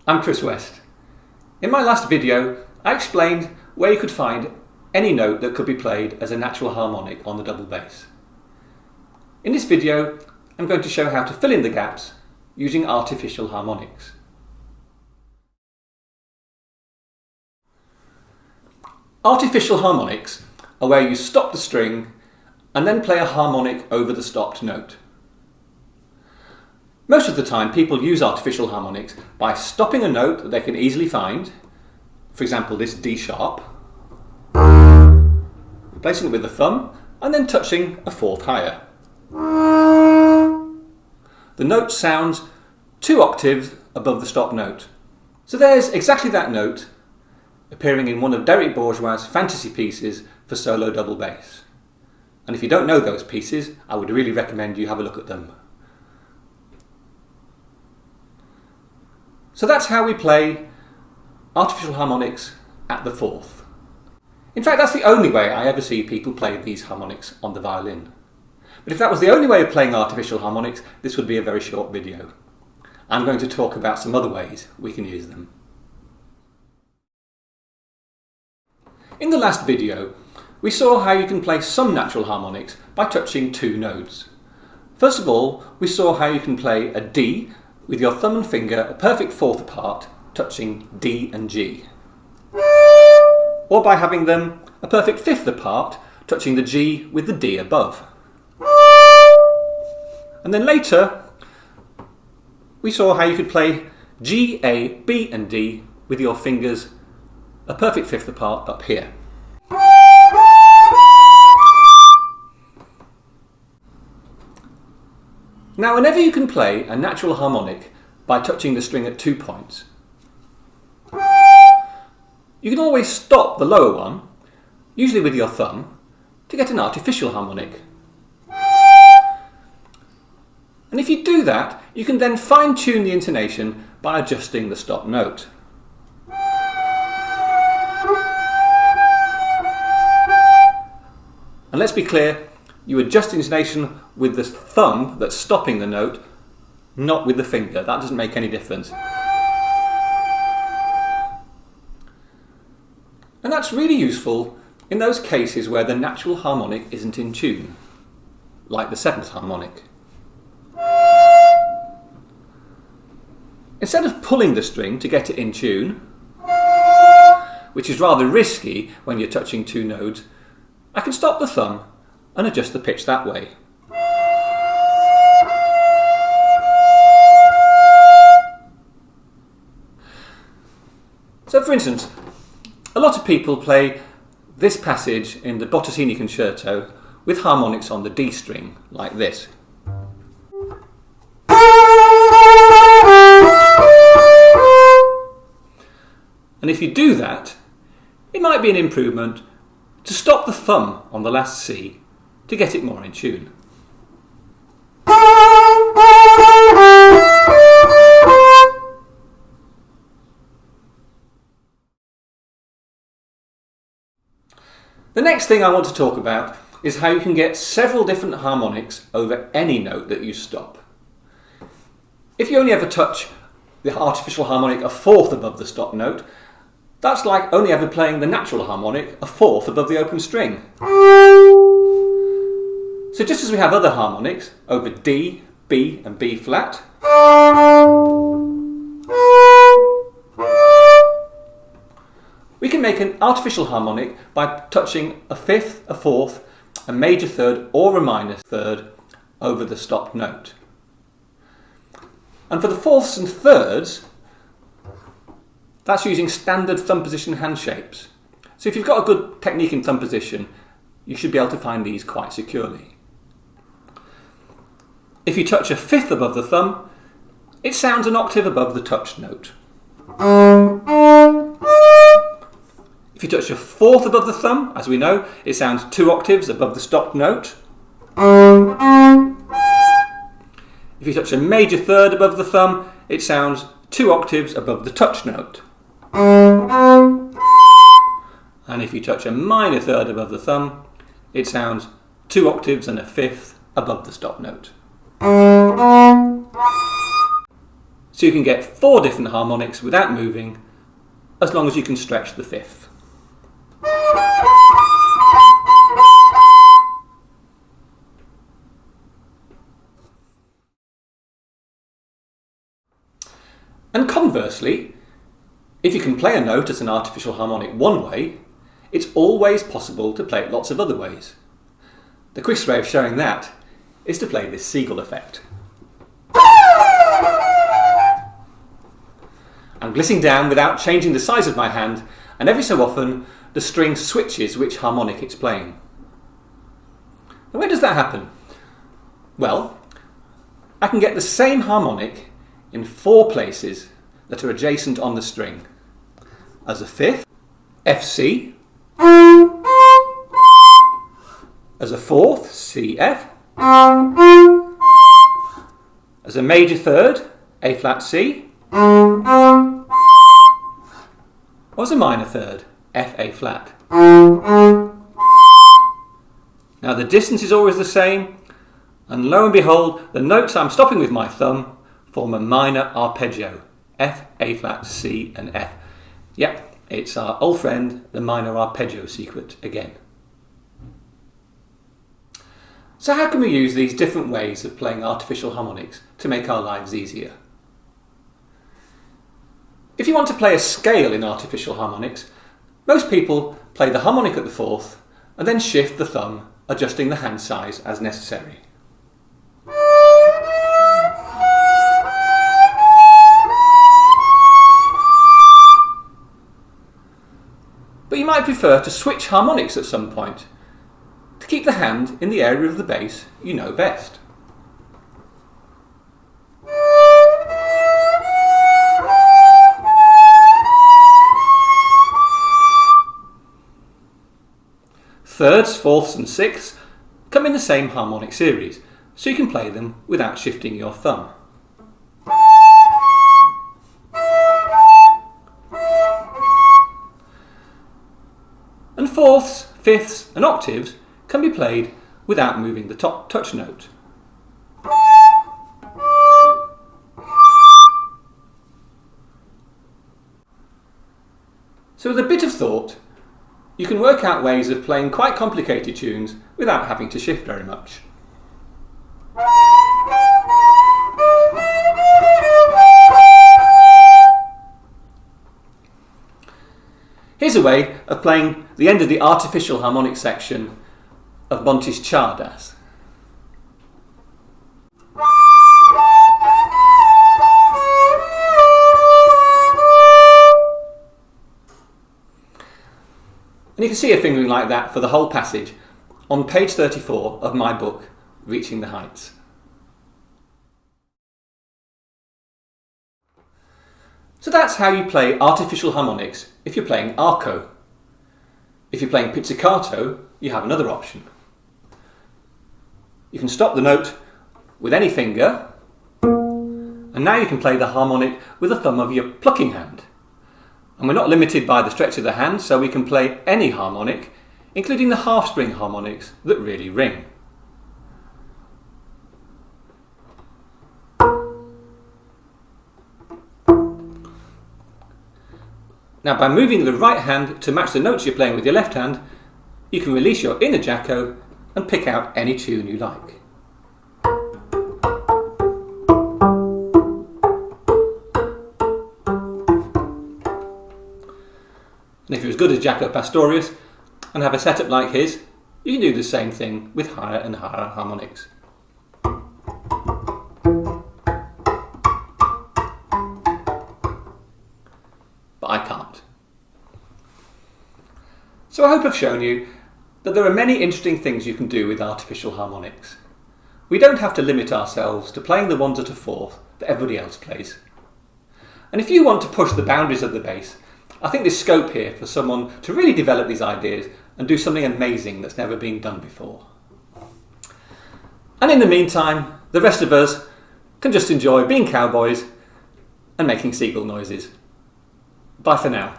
I'm Chris West. In my last video, I explained where you could find any note that could be played as a natural harmonic on the double bass. In this video, I'm going to show how to fill in the gaps using artificial harmonics. Artificial harmonics are where you stop the string and then play a harmonic over the stopped note. Most of the time people use artificial harmonics by stopping a note that they can easily find, for example this D sharp, replacing it with the thumb and then touching a fourth higher. The note sounds 2 octaves above the stop note. So there's exactly that note appearing in one of Derek Bourgeois' fantasy pieces for solo double bass. And if you don't know those pieces, I would really recommend you have a look at them. So that's how we play artificial harmonics at the fourth. In fact, that's the only way I ever see people play these harmonics on the violin. But if that was the only way of playing artificial harmonics, this would be a very short video. I'm going to talk about some other ways we can use them. In the last video, we saw how you can play some natural harmonics by touching 2 notes. First of all, we saw how you can play a D with your thumb and finger a perfect fourth apart, touching D and G. Or by having them a perfect fifth apart, touching the G with the D above. And then later, we saw how you could play G, A, B and D with your fingers a perfect fifth apart up here. Now, whenever you can play a natural harmonic by touching the string at 2 points, you can always stop the lower one, usually with your thumb, to get an artificial harmonic. And if you do that, you can then fine-tune the intonation by adjusting the stop note. And let's be clear, you adjust the intonation with the thumb that's stopping the note, not with the finger. That doesn't make any difference. And that's really useful in those cases where the natural harmonic isn't in tune, like the 7th harmonic. Instead of pulling the string to get it in tune, which is rather risky when you're touching 2 notes, I can stop the thumb and adjust the pitch that way. So for instance, a lot of people play this passage in the Bottesini concerto with harmonics on the D string, like this. And if you do that, it might be an improvement to stop the thumb on the last C to get it more in tune. The next thing I want to talk about is how you can get several different harmonics over any note that you stop. If you only ever touch the artificial harmonic a fourth above the stop note, that's like only ever playing the natural harmonic a fourth above the open string. So just as we have other harmonics over D, B and B flat, we can make an artificial harmonic by touching a fifth, a fourth, a major third or a minor third over the stopped note. And for the fourths and thirds, that's using standard thumb position hand shapes. So if you've got a good technique in thumb position, you should be able to find these quite securely. If you touch a fifth above the thumb, it sounds an octave above the touched note. If you touch a fourth above the thumb, as we know, it sounds 2 octaves above the stopped note. If you touch a major third above the thumb, it sounds 2 octaves above the touched note. And if you touch a minor third above the thumb, it sounds 2 octaves and a fifth above the stop note. so you can get 4 different harmonics without moving, as long as you can stretch the 5th. And conversely, if you can play a note as an artificial harmonic one way, it's always possible to play it lots of other ways. The quickest way of showing that is to play this seagull effect. I'm glissing down without changing the size of my hand, and every so often the string switches which harmonic it's playing. And where does that happen? Well, I can get the same harmonic in 4 places that are adjacent on the string. As a 5th, F C. As a 4th, C F. As a major 3rd, A flat C. Or as a minor 3rd, F A flat. Now the distance is always the same, and lo and behold, the notes I'm stopping with my thumb form a minor arpeggio. F, A flat, C and F. Yep, it's our old friend, the minor arpeggio secret again. So how can we use these different ways of playing artificial harmonics to make our lives easier? If you want to play a scale in artificial harmonics, most people play the harmonic at the 4th and then shift the thumb, adjusting the hand size as necessary. But you might prefer to switch harmonics at some point to keep the hand in the area of the bass you know best. Thirds, 4ths and 6ths come in the same harmonic series, so you can play them without shifting your thumb. And 4ths, 5ths and octaves can be played without moving the top touch note. So with a bit of thought, you can work out ways of playing quite complicated tunes without having to shift very much. Here's a way of playing the end of the artificial harmonic section of Monti's Czardas. And you can see a fingering like that for the whole passage on page 34 of my book, Reaching the Heights. So that's how you play artificial harmonics if you're playing arco. If you're playing pizzicato, you have another option. You can stop the note with any finger, and now you can play the harmonic with the thumb of your plucking hand. And we're not limited by the stretch of the hand, so we can play any harmonic, including the half-string harmonics that really ring. Now, by moving the right hand to match the notes you're playing with your left hand, you can release your inner jacko and pick out any tune you like. And if you're as good as Jaco Pastorius and have a setup like his, you can do the same thing with higher and higher harmonics. But I can't. So I hope I've shown you that there are many interesting things you can do with artificial harmonics. We don't have to limit ourselves to playing the ones at a 4th that everybody else plays. And if you want to push the boundaries of the bass, I think there's scope here for someone to really develop these ideas and do something amazing that's never been done before. And in the meantime, the rest of us can just enjoy being cowboys and making seagull noises. Bye for now.